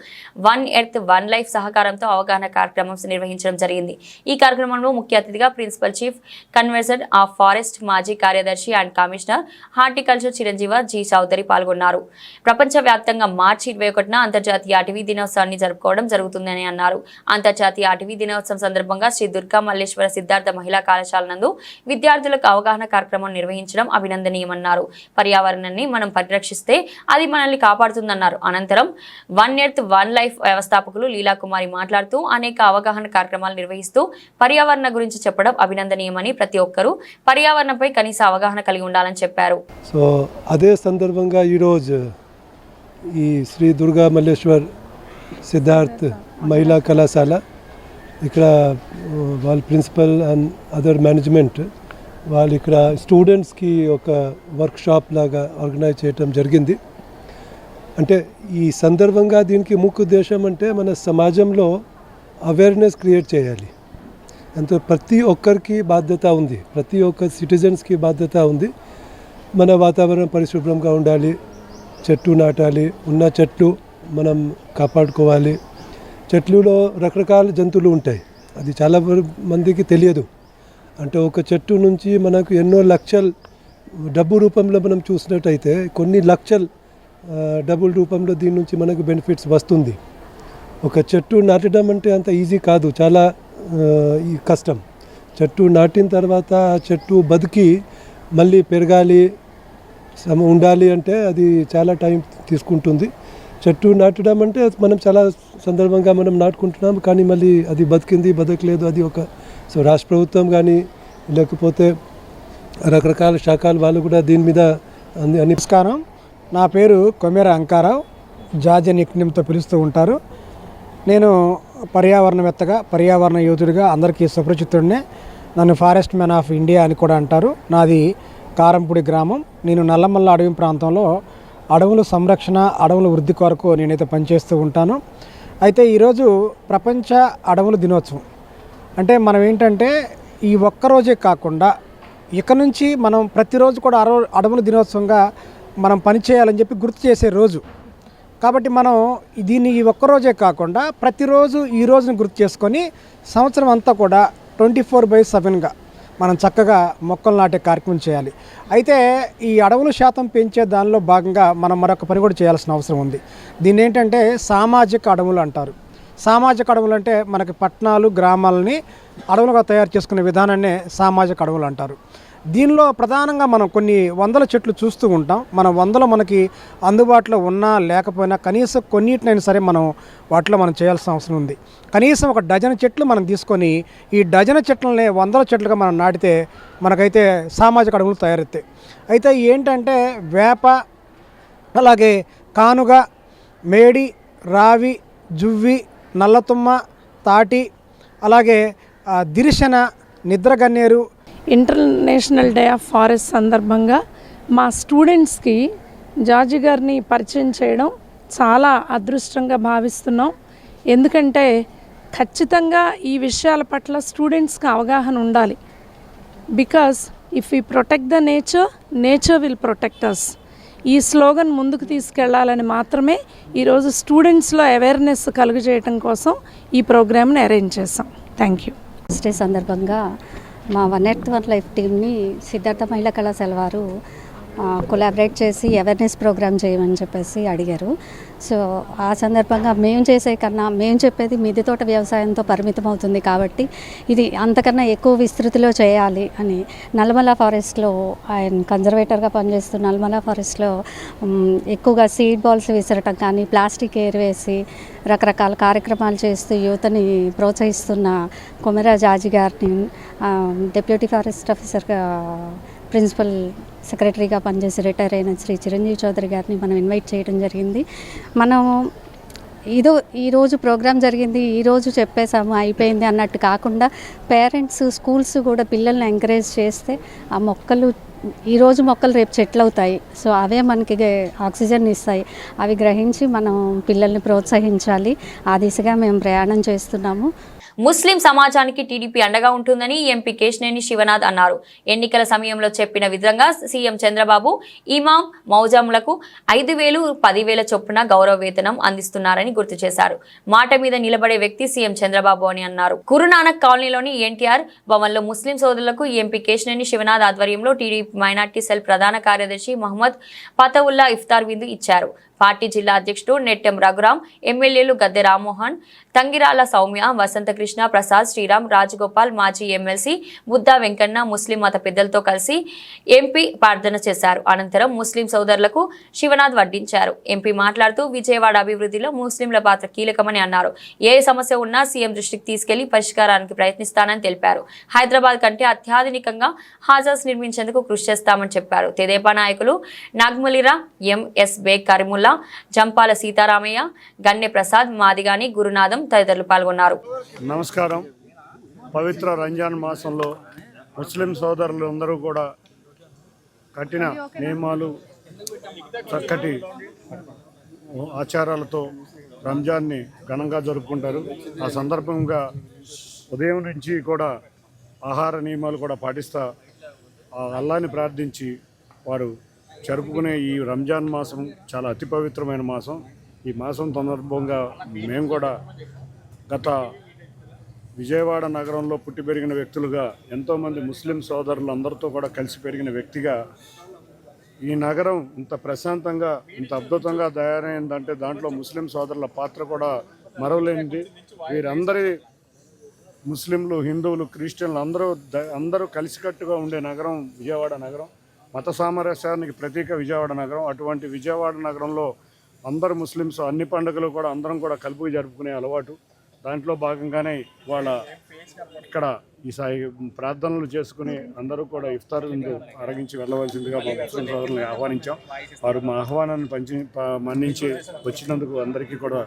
వన్ ఎర్త్ వన్ లైఫ్ సహకారంతో అవగాహన కార్యక్రమం నిర్వహించడం జరిగింది. ఈ కార్యక్రమంలో ముఖ్య అతిథిగా principal chief conservator of forest మాజీ కార్యదర్శి and commissioner horticulture Chiranjeev G Chowdary పాల్గొన్నారు. ప్రపంచవ్యాప్తంగా మార్చి 21న అంతర్జాతీయ అటవీ దినోత్సవాన్ని జరుపుకోవడం జరుగుతుందని అన్నారు. అంతర్జాతీయ అటవీ దినోత్సవం సందర్భంగా శ్రీ దుర్గా మల్లేశ్వర సిద్ధార్థ మహిళా కళాశాల నందు విద్యార్థులకు అవగాహన కార్యక్రమం నిర్వహించడం అభినందనీయమన్నారు. పర్యావరణాన్ని మనం పరిరక్షిస్తే అది మనల్ని కాపాడుతుందన్నారు. అనంతరం వన్ ఎర్త్ వన్ లైఫ్ వ్యవస్థాపకులు లీలాకుమారి మాట్లాడుతూ అనేక అవగాహన కార్యక్రమాలు నిర్వహిస్తూ పర్యావరణ గురించి చెప్పడం అభినందనీయమని, ప్రతి ఒక్కరూ పర్యావరణంపై కనీస అవగాహన కలిగి ఉండాలని చెప్పారు. సో అదే సందర్భంగా ఈరోజు ఈ శ్రీ దుర్గా మల్లేశ్వర్ సిద్ధార్థ్ మహిళా కళాశాల ఇక్కడ వాళ్ళ ప్రిన్సిపల్ అండ్ అదర్ మేనేజ్మెంట్ వాళ్ళు ఇక్కడ స్టూడెంట్స్కి ఒక వర్క్షాప్ లాగా ఆర్గనైజ్ చేయటం జరిగింది. అంటే ఈ సందర్భంగా దీనికి ముఖ్య ఉద్దేశం అంటే మన సమాజంలో అవేర్నెస్ క్రియేట్ చేయాలి. అంటే ప్రతి ఒక్కరికి బాధ్యత ఉంది, ప్రతి ఒక్క సిటిజన్స్కి బాధ్యత ఉంది. మన వాతావరణం పరిశుభ్రంగా ఉండాలి, చెట్టు నాటాలి, ఉన్న చెట్లు మనం కాపాడుకోవాలి. చెట్లులో రకరకాల జంతువులు ఉంటాయి, అది చాలా మందికి తెలియదు. అంటే ఒక చెట్టు నుంచి మనకు ఎన్నో లక్షల డబ్బు రూపంలో మనం చూసినట్టయితే కొన్ని లక్షల డబ్బుల రూపంలో దీని నుంచి మనకు బెనిఫిట్స్ వస్తుంది. ఒక చెట్టు నాటడం అంటే అంత ఈజీ కాదు, చాలా కష్టం. చెట్టు నాటిన తర్వాత ఆ చెట్టు బతికి మళ్ళీ పెరగాలి, ఉండాలి అంటే అది చాలా టైం తీసుకుంటుంది. చెట్టు నాటడం అంటే మనం చాలా సందర్భంగా మనం నాటుకుంటున్నాం, కానీ మళ్ళీ అది బతికింది బతకలేదు అది ఒక. సో రాష్ట్ర ప్రభుత్వం కానీ లేకపోతే రకరకాల శాఖల వాళ్ళు కూడా దీని మీద నమస్కారం. నా పేరు కొమెర అంకారావు, జార్జ్ నిక్నేమ్తో పిలుస్తూ ఉంటారు. నేను పర్యావరణవేత్తగా, పర్యావరణ యోధుడిగా అందరికీ సుపరిచితుడినే. నన్ను ఫారెస్ట్ మ్యాన్ ఆఫ్ ఇండియా అని కూడా అంటారు. నాది కారంపూడి గ్రామం. నేను నల్లమల్ల అడవి ప్రాంతంలో అడవుల సంరక్షణ, అడవుల వృద్ధి కొరకు నేనైతే పనిచేస్తూ ఉంటాను. అయితే ఈరోజు ప్రపంచ అడవుల దినోత్సవం. అంటే మనం ఏంటంటే ఈ ఒక్కరోజే కాకుండా ఇక నుంచి మనం ప్రతిరోజు కూడా అడవుల దినోత్సవంగా మనం పనిచేయాలని చెప్పి గుర్తు చేసే రోజు. కాబట్టి మనం దీన్ని ఈ ఒక్కరోజే కాకుండా ప్రతిరోజు ఈ రోజుని గుర్తు చేసుకొని సంవత్సరం అంతా కూడా 24/7గా మనం చక్కగా మొక్కలు నాటే కార్యక్రమం చేయాలి. అయితే ఈ అడవుల శాతం పెంచే దానిలో భాగంగా మనం మరొక పని కూడా చేయాల్సిన అవసరం ఉంది. దీన్ని ఏంటంటే సామాజిక అడవులు అంటారు. సామాజిక అడవులు అంటే మనకి పట్టణాలు గ్రామాలని అడవులుగా తయారు చేసుకునే విధానాన్నే సామాజిక అడవులు అంటారు. దీనిలో ప్రధానంగా మనం కొన్ని వందల చెట్లు చూస్తూ ఉంటాం. మన వందలు మనకి అందుబాటులో ఉన్నా లేకపోయినా కనీసం కొన్నిటినైనా సరే మనం వాటిలో మనం చేయాల్సిన అవసరం ఉంది. కనీసం ఒక డజన్ చెట్లు మనం తీసుకొని ఈ డజన్ చెట్లనే వందల చెట్లుగా మనం నాటితే మనకైతే సామాజిక అడవులు తయారవుతాయి. అయితే ఏంటంటే వేప, అలాగే కానుగ, మేడి, రావి, జువ్వి, నల్లతుమ్మ, తాటి, అలాగే దిరిశన, నిద్రగన్నేరు. ఇంటర్నేషనల్ డే ఆఫ్ ఫారెస్ట్ సందర్భంగా మా స్టూడెంట్స్కి జార్జి గారిని పరిచయం చేయడం చాలా అదృష్టంగా భావిస్తున్నాం. ఎందుకంటే ఖచ్చితంగా ఈ విషయాల పట్ల స్టూడెంట్స్కి అవగాహన ఉండాలి. Because if you protect the nature, nature will protect us. ఈ స్లోగన్ ముందుకు తీసుకెళ్లాలని మాత్రమే ఈరోజు స్టూడెంట్స్లో అవేర్నెస్ కలుగజేయడం కోసం ఈ ప్రోగ్రామ్ని అరేంజ్ చేసాం. Thank you. డే సందర్భంగా మా 1 లైఫ్ టీమ్ని సిద్ధార్థ మహిళా కళాశాల వారు కొలాబరేట్ చేసి అవేర్నెస్ ప్రోగ్రామ్ చేయమని చెప్పేసి అడిగారు. సో ఆ సందర్భంగా మేము చేసే కన్నా మేము చెప్పేది మిద్దె తోట వ్యవసాయంతో పరిమితం అవుతుంది కాబట్టి ఇది అంతకన్నా ఎక్కువ విస్తృతిలో చేయాలి అని నల్లమల ఫారెస్ట్లో ఆయన కన్జర్వేటర్గా పనిచేస్తూ నల్లమల ఫారెస్ట్లో ఎక్కువగా సీడ్ బాల్స్ విసరటం కానీ ప్లాస్టిక్ ఏరివేసి రకరకాల కార్యక్రమాలు చేస్తూ యువతని ప్రోత్సహిస్తున్న కొమెరా జాజి గారిని డిప్యూటీ ఫారెస్ట్ ఆఫీసర్గా ప్రిన్సిపల్ సెక్రటరీగా పనిచేసి రిటైర్ అయిన శ్రీ చిరంజీవి చౌదరి గారిని మనం ఇన్వైట్ చేయడం జరిగింది. మనం ఈరోజు ప్రోగ్రాం జరిగింది, ఈరోజు చెప్పేసాము అయిపోయింది అన్నట్టు కాకుండా పేరెంట్స్, స్కూల్స్ కూడా పిల్లల్ని ఎంకరేజ్ చేస్తే ఆ మొక్కలు ఈరోజు మొక్కలు రేపు చెట్లు అవుతాయి. సో అవే మనకి ఆక్సిజన్ ఇస్తాయి. అవి గ్రహించి మనం పిల్లల్ని ప్రోత్సహించాలి. ఆ దిశగా మేము ప్రయాణం చేస్తున్నాము. ముస్లిం సమాజానికి టీడీపీ అండగా ఉంటుందని ఎంపీ కేశినేని శివనాథ్ అన్నారు. ఎన్నికల సమయంలో చెప్పిన విధంగా సీఎం చంద్రబాబు ఇమాం మౌజాములకు 5,000, 10,000 చొప్పున గౌరవ వేతనం అందిస్తున్నారని గుర్తు చేశారు. మాట మీద నిలబడే వ్యక్తి సీఎం చంద్రబాబు అని అన్నారు. గురునానక్ కాలనీలోని ఎన్టీఆర్ భవన్లో ముస్లిం సోదరులకు ఎంపీ కేశినేని శివనాథ్ ఆధ్వర్యంలో టీడీపీ మైనార్టీ సెల్ ప్రధాన కార్యదర్శి మహమ్మద్ పతవుల్లా ఇఫ్తార్ విందు ఇచ్చారు. పార్టీ జిల్లా అధ్యక్షుడు నెట్టెం రఘురాం, ఎమ్మెల్యేలు గద్దె రామ్మోహన్, తంగిరాల సౌమ్య, వసంతకృష్ణ, ప్రసాద్, శ్రీరామ్, రాజగోపాల్, మాజీ ఎమ్మెల్సీ బుద్దా వెంకన్న ముస్లిం మత పెద్దలతో కలిసి ఎంపీ ప్రార్థన చేశారు. అనంతరం ముస్లిం సోదరులకు శివనాథ్ వడ్డించారు. ఎంపీ మాట్లాడుతూ విజయవాడ అభివృద్ధిలో ముస్లింల పాత్ర కీలకమని అన్నారు. ఏ సమస్య ఉన్నా సీఎం దృష్టికి తీసుకెళ్లి పరిష్కారానికి ప్రయత్నిస్తానని తెలిపారు. హైదరాబాద్ కంటే అత్యాధునికంగా హాజాస్ నిర్మించేందుకు కృషి చేస్తామని చెప్పారు. తెదేపా నాయకులు నాగ్మలిరా, ఎంఎస్ బేగ్, కరీముల్లా, జంపాల సీతారామయ్య, గన్నె ప్రసాద్, మాదిగాని, గురునాథం తదితరులు పాల్గొన్నారు. నమస్కారం. పవిత్ర రంజాన్ మాసంలో ముస్లిం సోదరులు అందరూ కూడా కఠిన నియమాలు, చక్కటి ఆచారాలతో రంజాన్ని ఘనంగా జరుపుకుంటారు. ఆ సందర్భంగా ఉదయం నుంచి కూడా ఆహార నియమాలు కూడా పాటిస్తా అల్లాని ప్రార్థించి వారు జరుపుకునే ఈ రంజాన్ మాసం చాలా అతి పవిత్రమైన మాసం. ఈ మాసం సందర్భంగా మేము కూడా గత విజయవాడ నగరంలో పుట్టి పెరిగిన వ్యక్తులుగా ఎంతోమంది ముస్లిం సోదరులందరితో కూడా కలిసి పెరిగిన వ్యక్తిగా ఈ నగరం ఇంత ప్రశాంతంగా, ఇంత అద్భుతంగా తయారైందంటే దాంట్లో ముస్లిం సోదరుల పాత్ర కూడా మరవలేనిది. వీరందరి ముస్లింలు, హిందువులు, క్రిస్టియన్లు అందరూ కలిసికట్టుగా ఉండే నగరం విజయవాడ నగరం. మత సామరస్యానికి ప్రతీక విజయవాడ నగరం. అటువంటి విజయవాడ నగరంలో అందరు ముస్లిమ్స్ అన్ని పండుగలు కూడా అందరం కూడా కలిపి జరుపుకునే అలవాటు. దాంట్లో భాగంగానే వాళ్ళ ఇక్కడ ఈ ప్రార్థనలు చేసుకుని అందరూ కూడా ఇఫ్తార్ అరగించి వెళ్ళవలసిందిగా మా ముస్లిం సోదరులను ఆహ్వానించాం. వారు మా ఆహ్వానాన్ని మన్నించి వచ్చినందుకు అందరికీ కూడా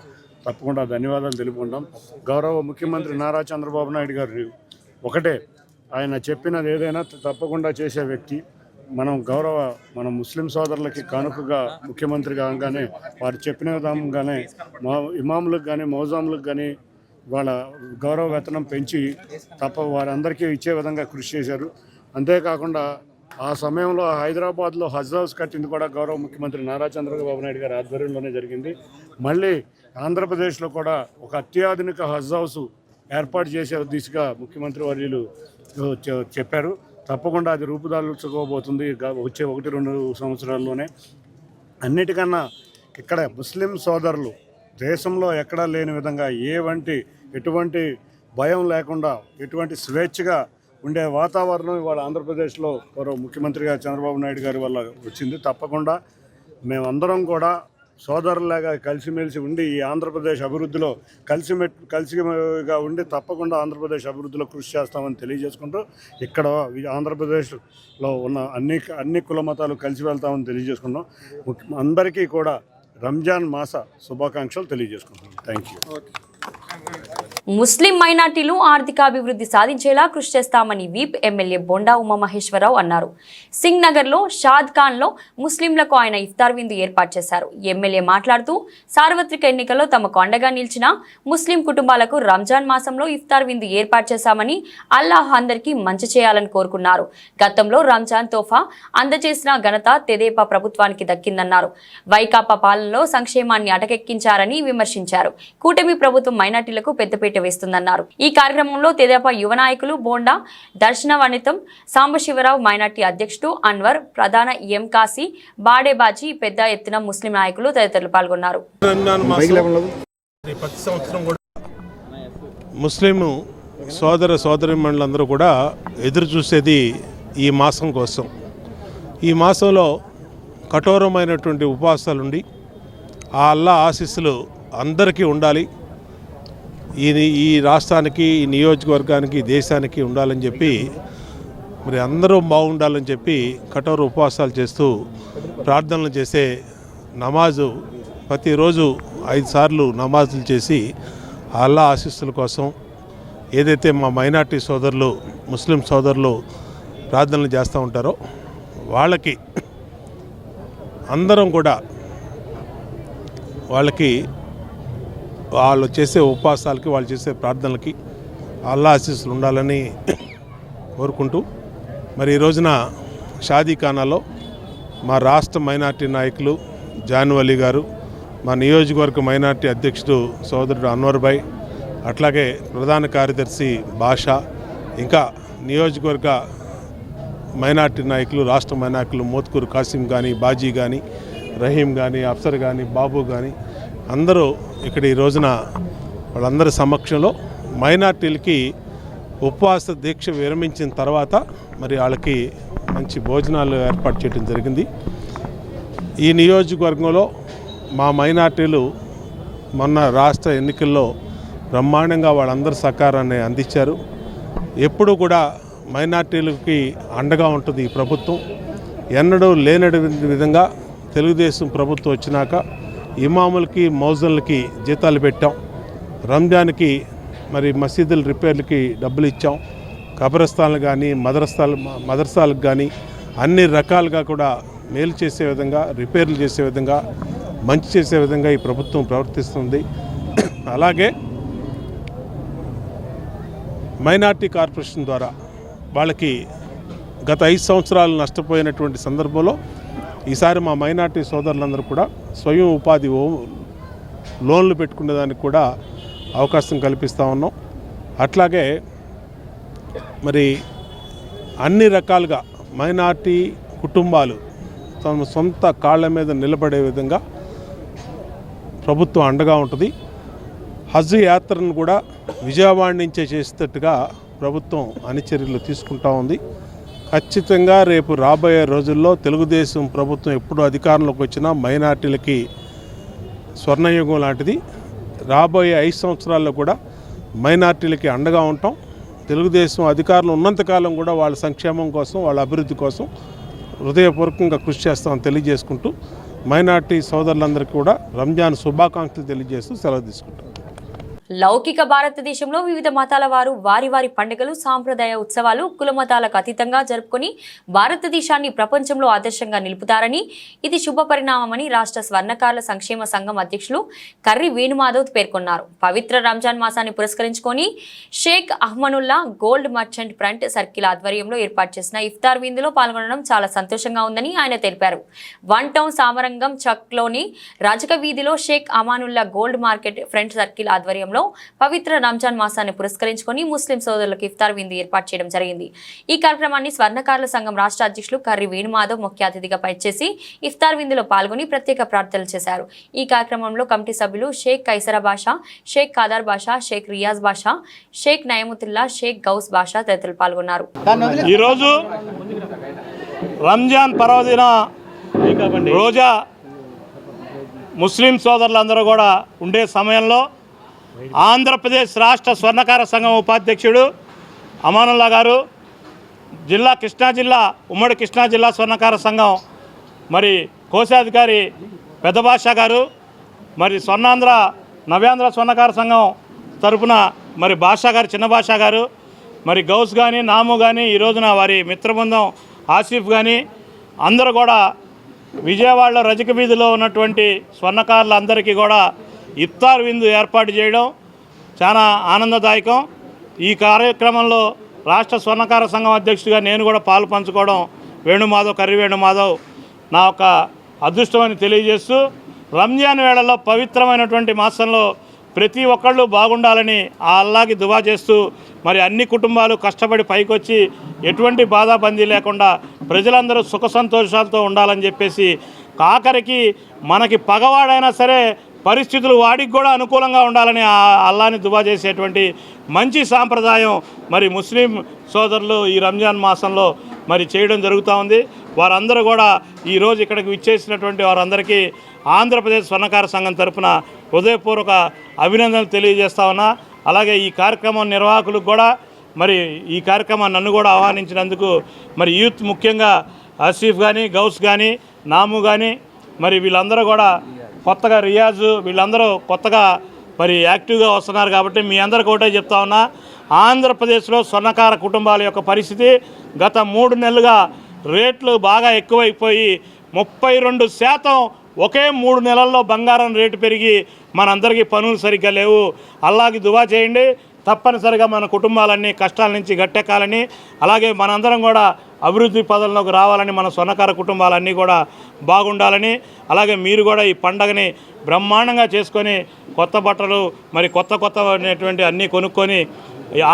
తప్పకుండా ధన్యవాదాలు తెలుపుకుంటాం. గౌరవ ముఖ్యమంత్రి నారా చంద్రబాబు నాయుడు గారు ఒకటే, ఆయన చెప్పినది ఏదైనా తప్పకుండా చేసే వ్యక్తి. మన ముస్లిం సోదరులకి కానుకగా ముఖ్యమంత్రి కాగానే వారు చెప్పిన విధంగానే ఇమాములకు కానీ మౌజాములకు కానీ వాళ్ళ గౌరవ వేతనం పెంచి వారందరికీ ఇచ్చే విధంగా కృషి చేశారు. అంతేకాకుండా ఆ సమయంలో హైదరాబాద్లో హజ్ హౌస్ కట్టింది కూడా గౌరవ ముఖ్యమంత్రి నారా చంద్రబాబు నాయుడు గారి ఆధ్వర్యంలోనే జరిగింది. మళ్ళీ ఆంధ్రప్రదేశ్లో కూడా ఒక అత్యాధునిక హజ్ హౌస్ ఏర్పాటు చేసే దిశగా ముఖ్యమంత్రి వర్యులు చెప్పారు. తప్పకుండా అది రూపుదాల్చుకోబోతుంది వచ్చే 1-2 సంవత్సరాల్లోనే. అన్నిటికన్నా ఇక్కడ ముస్లిం సోదరులు దేశంలో ఎక్కడా లేని విధంగా ఎటువంటి భయం లేకుండా ఎటువంటి స్వేచ్ఛగా ఉండే వాతావరణం ఇవాళ ఆంధ్రప్రదేశ్లో గౌరవ ముఖ్యమంత్రిగా చంద్రబాబు నాయుడు గారి వల్ల వచ్చింది. తప్పకుండా మేమందరం కూడా సోదరులాగా కలిసిమెలిసి ఉండి ఈ ఆంధ్రప్రదేశ్ అభివృద్ధిలో కలిసిగా ఉండి తప్పకుండా ఆంధ్రప్రదేశ్ అభివృద్ధిలో కృషి చేస్తామని తెలియజేసుకుంటూ ఇక్కడ ఆంధ్రప్రదేశ్లో ఉన్న అన్ని కుల మతాలు కలిసి వెళ్తామని తెలియజేసుకున్నాం. అందరికీ కూడా రంజాన్ మాస శుభాకాంక్షలు తెలియజేసుకుంటున్నాం. Thank you. ముస్లిం మైనార్టీలు ఆర్థికాభివృద్ధి సాధించేలా కృషి చేస్తామని వీప్ ఎమ్మెల్యే బొండా ఉమామహేశ్వరరావు అన్నారు. సింగ్ నగర్లో షాద్ ఖాన్లో ముస్లింలకు ఆయన ఇఫ్తార్ విందు ఏర్పాటు చేశారు. ఎమ్మెల్యే మాట్లాడుతూ సార్వత్రిక ఎన్నికల్లో తమకు అండగా నిలిచిన ముస్లిం కుటుంబాలకు రంజాన్ మాసంలో ఇఫ్తార్ విందు ఏర్పాటు చేశామని, అల్లాహ్ అందరికీ మంచి చేయాలని కోరుకున్నారు. గతంలో రంజాన్ తోఫా అందజేసిన ఘనత తెదేపా ప్రభుత్వానికి దక్కిందన్నారు. వైకాపా పాలనలో సంక్షేమాన్ని అటకెక్కించారని విమర్శించారు. కూటమి ప్రభుత్వం మైనార్టీలకు పెద్దపీట వేస్తుందన్నారు. ఈ కార్యక్రమంలో తెదేపా యువ నాయకులు బోండా దర్శన వనితం, సాంబశివరావు, మైనార్టీ అధ్యక్షుడు అన్వర్, ప్రధాన ఎం కాశీ, బాడేబాజీ, పెద్ద ఎత్తున ముస్లిం నాయకులు తదితరులు పాల్గొన్నారు. ప్రతి సంవత్సరం కూడా ముస్లిం సోదరిమణులందరూ కూడా ఎదురు చూసేది ఈ మాసం కోసం. ఈ మాసంలో కఠోరమైనటువంటి ఉపవాసాలుండి ఆ అల్లా ఆశీస్సులు అందరికీ ఉండాలి, ఈ రాష్ట్రానికి, ఈ నియోజకవర్గానికి, దేశానికి ఉండాలని చెప్పి, మరి అందరూ బాగుండాలని చెప్పి కఠోర ఉపవాసాలు చేస్తూ ప్రార్థనలు చేసే నమాజు ప్రతిరోజు 5 సార్లు నమాజులు చేసి అల్లా ఆశీస్సుల కోసం ఏదైతే మా మైనార్టీ సోదరులు, ముస్లిం సోదరులు ప్రార్థనలు చేస్తూ ఉంటారో వాళ్ళకి అందరం కూడా వాళ్ళు చేసే ఉపవాసాలకి, వాళ్ళు చేసే ప్రార్థనలకి అల్లా ఆశీస్సులు ఉండాలని కోరుకుంటూ, మరి ఈ రోజున షాదీఖానాలో మా రాష్ట్ర మైనార్టీ నాయకులు జాన్వలి గారు, మా నియోజకవర్గ మైనార్టీ అధ్యక్షుడు సోదరుడు అన్వర్ భాయ్, అట్లాగే ప్రధాన కార్యదర్శి భాషా, ఇంకా నియోజకవర్గ మైనార్టీ నాయకులు, రాష్ట్ర మైనార్టీలు మోత్కూరు కాసిం కానీ, బాజీ కానీ, రహీం కానీ, అఫ్సర్ కానీ, బాబు కానీ అందరూ ఇక్కడ ఈ రోజున వాళ్ళందరి సమక్షంలో మైనార్టీలకి ఉపవాస దీక్ష విరమించిన తర్వాత మరి వాళ్ళకి మంచి భోజనాలు ఏర్పాటు చేయడం జరిగింది. ఈ నియోజకవర్గంలో మా మైనార్టీలు మొన్న రాష్ట్ర ఎన్నికల్లో బ్రహ్మాండంగా వాళ్ళందరి సహకారాన్ని అందించారు. ఎప్పుడు కూడా మైనార్టీలకి అండగా ఉంటుంది ఈ ప్రభుత్వం. ఎన్నడూ లేనటి విధంగా తెలుగుదేశం ప్రభుత్వం వచ్చినాక ఇమాములకి, మౌజన్లకి జీతాలు పెట్టాం. రంజాన్కి మరి మసీదుల రిపేర్లకి డబ్బులు ఇచ్చాం. కబరస్థాన్లు కానీ, మదర్సాలకు కానీ అన్ని రకాలుగా కూడా మేలు చేసే విధంగా, రిపేర్లు చేసే విధంగా, మంచి చేసే విధంగా ఈ ప్రభుత్వం ప్రవర్తిస్తుంది. అలాగే మైనార్టీ కార్పొరేషన్ ద్వారా వాళ్ళకి గత 5 సంవత్సరాలు నష్టపోయినటువంటి సందర్భంలో ఈసారి మా మైనార్టీ సోదరులందరూ కూడా స్వయం ఉపాధి లోన్లు పెట్టుకునేదానికి కూడా అవకాశం కల్పిస్తూ ఉన్నాం. అట్లాగే మరి అన్ని రకాలుగా మైనార్టీ కుటుంబాలు తమ సొంత కాళ్ళ మీద నిలబడే విధంగా ప్రభుత్వం అండగా ఉంటుంది. హజ్ యాత్రను కూడా విజయవాడ నుంచే చేసేటట్టుగా ప్రభుత్వం అన్ని చర్యలు తీసుకుంటూ ఉంది. ఖచ్చితంగా రేపు రాబోయే రోజుల్లో తెలుగుదేశం ప్రభుత్వం ఎప్పుడు అధికారంలోకి వచ్చినా మైనార్టీలకి స్వర్ణయుగం లాంటిది. రాబోయే 5 సంవత్సరాల్లో కూడా మైనార్టీలకి అండగా ఉంటాం. తెలుగుదేశం అధికారంలో ఉన్నంతకాలం కూడా వాళ్ళ సంక్షేమం కోసం, వాళ్ళ అభివృద్ధి కోసం హృదయపూర్వకంగా కృషి చేస్తామని తెలియజేసుకుంటూ మైనార్టీ సోదరులందరికీ కూడా రంజాన్ శుభాకాంక్షలు తెలియజేస్తూ సెలవు తీసుకుంటాం. లౌకిక భారతదేశంలో వివిధ మతాల వారు వారి వారి పండుగలు సాంప్రదాయ ఉత్సవాలు కుల మతాలకు అతీతంగా జరుపుకొని భారతదేశాన్ని ప్రపంచంలో ఆదర్శంగా నిలుపుతారని ఇది శుభ పరిణామమని రాష్ట్ర స్వర్ణకారుల సంక్షేమ సంఘం అధ్యక్షులు కర్రి వేణుమాధవ్ పేర్కొన్నారు. పవిత్ర రంజాన్ మాసాన్ని పురస్కరించుకొని Sheikh Ahmanullah gold merchant front circle ఆధ్వర్యంలో ఏర్పాటు చేసిన ఇఫ్తార్ విందులో పాల్గొనడం చాలా సంతోషంగా ఉందని ఆయన తెలిపారు. వన్ టౌన్ సామరంగం చక్లోని రాజక వీధిలో Sheikh Amanullah gold market front circle ఆధ్వర్యంలో పవిత్ర రంజాన్ మాసాన్ని పురస్కరించుకొని ముస్లిం సోదరులకు ఇఫ్తార్ విందు ఏర్పాటు చేయడం జరిగింది. ఈ కార్యక్రమాన్ని స్వర్ణకారుల సంఘం రాష్ట్ర అధ్యక్షులు కర్రి వేణుమాధవ్ ముఖ్య అతిథిగా పనిచేసి ఇఫ్తార్ విందులో పాల్గొని ప్రత్యేక ప్రార్థనలు చేశారు. ఈ కార్యక్రమంలో కమిటీ సభ్యులు షేక్ కైసరా బాషా, షేక్ ఖాదర్ బాషా, షేక్ రియాజ్ బాషా, షేక్ నయముతుల్లా, షేక్ గౌస్ బాషా తదితరులు పాల్గొన్నారు. ఈరోజు రంజాన్ పర్వదిన రోజా ముస్లిం సోదరులందరూ కూడా ఉండే సమయంలో ఆంధ్రప్రదేశ్ రాష్ట్ర స్వర్ణకార సంఘం ఉపాధ్యక్షుడు అమానుల్లా గారు, కృష్ణా జిల్లా ఉమ్మడి కృష్ణా జిల్లా స్వర్ణకార సంఘం మరి కోశాధికారి పెద్ద భాషా గారు, మరి నవ్యాంధ్ర స్వర్ణకార సంఘం తరపున మరి భాషా గారు, చిన్న భాషా గారు, మరి గౌస్ కానీ నాము కానీ ఈ రోజున వారి మిత్రబృందం ఆసిఫ్ కానీ అందరూ కూడా విజయవాడలో రజక వీధిలో ఉన్నటువంటి స్వర్ణకారులందరికీ కూడా ఇఫ్తార్ విందు ఏర్పాటు చేయడం చాలా ఆనందదాయకం. ఈ కార్యక్రమంలో రాష్ట్ర స్వర్ణకార సంఘం అధ్యక్షుడిగా నేను కూడా పాలు పంచుకోవడం కర్రి వేణుమాధవ్ నా యొక్క అదృష్టం అని తెలియజేస్తూ, రంజాన్ వేళల్లో పవిత్రమైనటువంటి మాసంలో ప్రతి ఒక్కళ్ళు బాగుండాలని ఆ అల్లాకి దువా చేస్తూ మరి అన్ని కుటుంబాలు కష్టపడి పైకొచ్చి ఎటువంటి బాధాబందీ లేకుండా ప్రజలందరూ సుఖ సంతోషాలతో ఉండాలని చెప్పేసి, ఆఖరికి మనకి పగవాడైనా సరే పరిస్థితులు వాడికి కూడా అనుకూలంగా ఉండాలని ఆ అల్లాని దువా చేసేటువంటి మంచి సాంప్రదాయం మరి ముస్లిం సోదరులు ఈ రంజాన్ మాసంలో మరి చేయడం జరుగుతూ ఉంది. వారందరూ కూడా ఈరోజు ఇక్కడికి విచ్చేసినటువంటి వారందరికీ ఆంధ్రప్రదేశ్ స్వర్ణకార సంఘం తరఫున హృదయపూర్వక అభినందనలు తెలియజేస్తా ఉన్నా. అలాగే ఈ కార్యక్రమం నిర్వాహకులకు కూడా మరి ఈ కార్యక్రమాన్ని నన్ను కూడా ఆహ్వానించినందుకు మరి యూత్ ముఖ్యంగా ఆసిఫ్ కానీ గౌస్ కానీ నాము కానీ మరి వీళ్ళందరూ కూడా కొత్తగా రియాజు వీళ్ళందరూ కొత్తగా మరి యాక్టివ్గా వస్తున్నారు. కాబట్టి మీ అందరికీ ఒకటే చెప్తా ఉన్నా, ఆంధ్రప్రదేశ్లో స్వర్ణకార కుటుంబాల యొక్క పరిస్థితి గత 3 నెలలుగా రేట్లు బాగా ఎక్కువైపోయి 32% ఒకే 3 నెలల్లో బంగారం రేటు పెరిగి మనందరికీ పనులు సరిగ్గా లేవు. అల్లాకి దువా చేయండి, తప్పనిసరిగా మన కుటుంబాలన్నీ కష్టాల నుంచి గట్టెక్కాలని, అలాగే మనందరం కూడా అభివృద్ధి పదంలోకి రావాలని, మన స్వర్ణకార కుటుంబాలన్నీ కూడా బాగుండాలని, అలాగే మీరు కూడా ఈ పండగని బ్రహ్మాండంగా చేసుకొని కొత్త బట్టలు మరి కొత్త అనేటువంటి అన్నీ కొనుక్కొని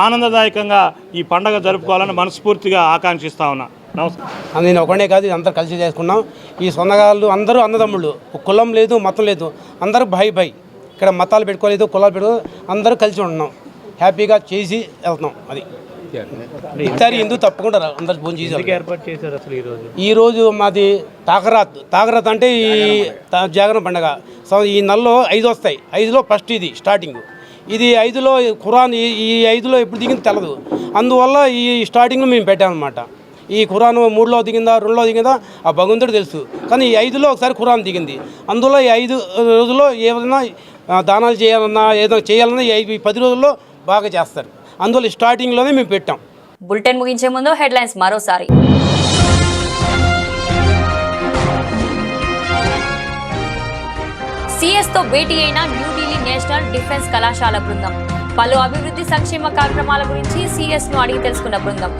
ఆనందదాయకంగా ఈ పండగ జరుపుకోవాలని మనస్ఫూర్తిగా ఆకాంక్షిస్తా ఉన్నా. నమస్కారం. నేను ఒకటే కాదు, అందరూ కలిసి చేసుకున్నాం. ఈ సొందగాళ్ళు అందరూ అన్నదమ్ముళ్ళు, కులం లేదు మతం లేదు, అందరూ భాయ్. ఇక్కడ మతాలు పెట్టుకోలేదు, కులాలు పెట్టుకోలేదు, అందరూ కలిసి ఉంటున్నాం, హ్యాపీగా చేసి వెళ్తున్నాం. అది ఇఫ్తారీ ఎందుకు తప్పకుండా అందరు భోజనం చేసి ఏర్పాటు చేశారు. అసలు ఈరోజు మాది తాకరాత్ అంటే ఈ జాగరణ పండుగ. ఈ నెలలో 5 వస్తాయి. 5లో ఫస్ట్ ఇది స్టార్టింగ్. ఇది 5లో ఖురాన్ ఈ 5లో ఎప్పుడు దిగింది తెలదు. అందువల్ల ఈ స్టార్టింగ్లో మేము పెట్టామన్నమాట. ఈ ఖురాన్ 3లో దిగిందా 2లో దిగిందా ఆ భగవంతుడు తెలుసు, కానీ ఈ 5లో ఒకసారి ఖురాన్ దిగింది. అందులో ఈ 5 రోజుల్లో ఏదైనా దానాలు చేయాలన్నా ఏదైనా చేయాలన్నా ఈ 10 రోజుల్లో బాగా చేస్తారు. అందువల్ల స్టార్టింగ్లోనే మేము పెట్టాం. బులెటిన్ ముగించే ముందు హెడ్లైన్స్ మరోసారి. సిఎస్తో భేటీ అయిన న్యూఢిల్లీ నేషనల్ డిఫెన్స్ కళాశాల బృందం. పలు అభివృద్ధి సంక్షేమ కార్యక్రమాల గురించి సిఎస్ను అడిగి తెలుసుకున్న బృందం.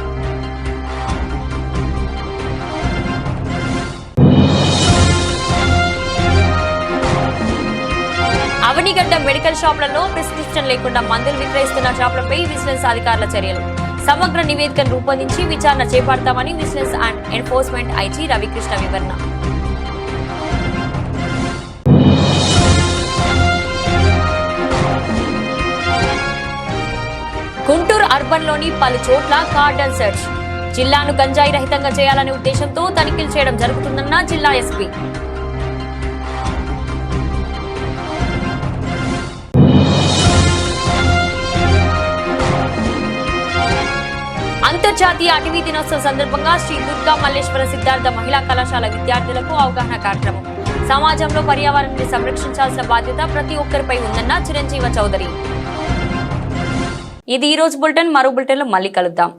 అవనిగడ్డ మెడికల్ షాపులలో ప్రిస్క్రిప్షన్ లేకుండా మందులు విక్రయిస్తున్న షాపులపై విజిలెన్స్ అధికారుల చర్యలు. సమగ్ర నివేదికను రూపొందించి విచారణ చేపడతామని vigilance and enforcement IG Ravikrishna వివరణ. గుంటూరు అర్బన్లోని పలు చోట్ల కార్డన్ సెర్చ్. జిల్లాను గంజాయి రహితంగా చేయాలనే ఉద్దేశంతో తనిఖీలు చేయడం జరుగుతుందన్న జిల్లా ఎస్పీ. అంతర్జాతీయ అటవీ దినోత్సవం సందర్భంగా శ్రీ దుర్గా మల్లేశ్వర సిద్ధార్థ మహిళా కళాశాల విద్యార్థులకు అవగాహన కార్యక్రమం. సమాజంలో పర్యావరణాన్ని సంరక్షించాల్సిన బాధ్యత ప్రతి ఒక్కరిపై ఉందన్న చిరంజీవ చౌదరి. ఇది ఈ రోజు బులెటిన్. మరో బులెటిన్లో మళ్ళీ కలుద్దాం.